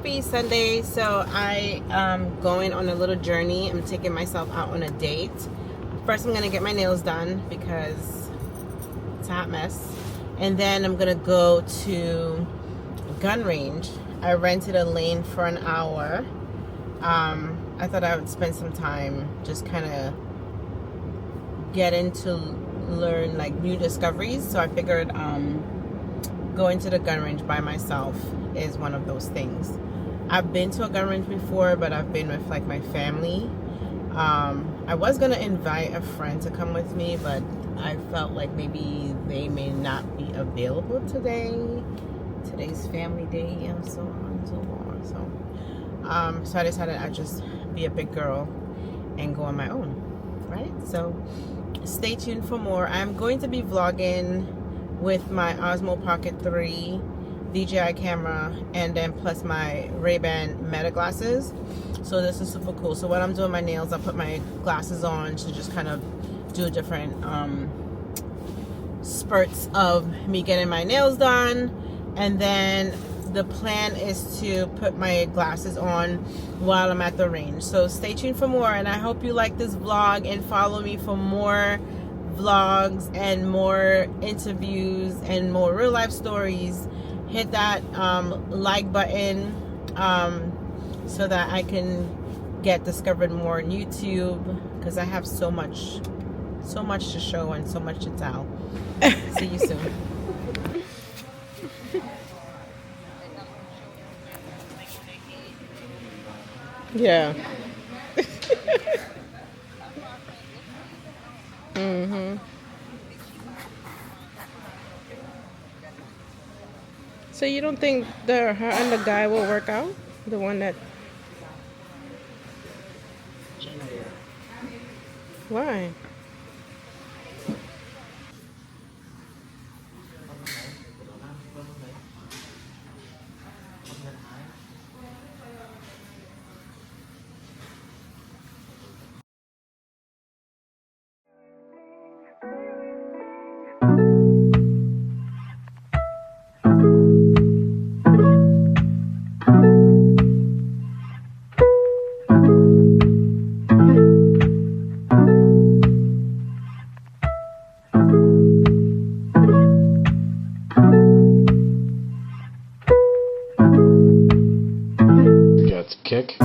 Happy Sunday. So I am going on a little journey. I'm taking myself out on a date. First I'm gonna get my nails done because it's a hot mess, and then I'm gonna go to gun range. I rented a lane for an hour. I thought I would spend some time just kind of getting to learn like new discoveries, so I figured going to the gun range by myself is one of those things. I've been to a gun range before, but I've been with like my family. I was gonna invite a friend to come with me, but I felt like maybe they may not be available today. Today's family day and so on and so on. So I decided I'd just be a big girl and go on my own, right? So stay tuned for more. I'm going to be vlogging with my Osmo Pocket 3 DJI camera, and then plus my Ray-Ban Meta glasses. So this is super cool. So when I'm doing my nails, I put my glasses on to just kind of do different spurts of me getting my nails done, and then the plan is to put my glasses on while I'm at the range. So stay tuned for more, and I hope you like this vlog and follow me for more vlogs and more interviews and more real life stories. Hit that like button so that I can get discovered more on YouTube, because I have so much to show and so much to tell. See you soon. Yeah. So you don't think her and the guy will work out? The one that... Why? Kick.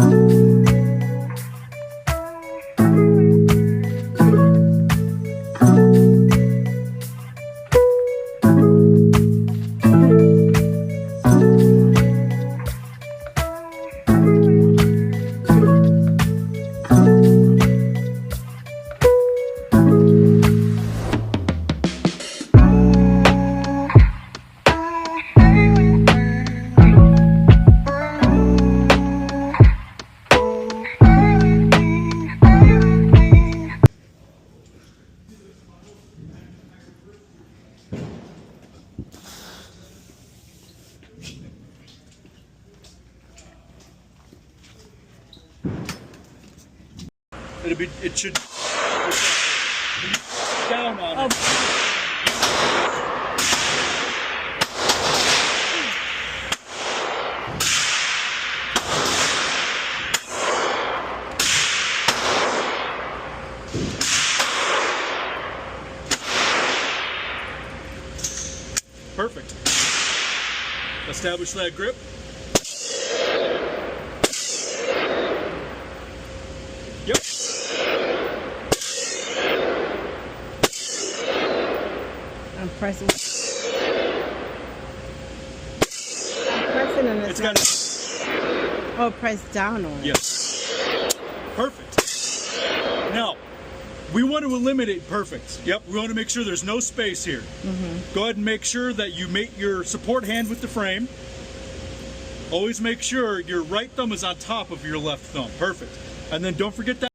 It should down on it. Perfect. Establish that grip. Yep. I'm pressing. I'm pressing and It's got. Oh, press down on it. Yes. Perfect. Now, we want to eliminate perfect. Yep. We want to make sure there's no space here. Go ahead and make sure that you mate your support hand with the frame. Always make sure your right thumb is on top of your left thumb. Perfect. And then don't forget that.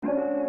Bye.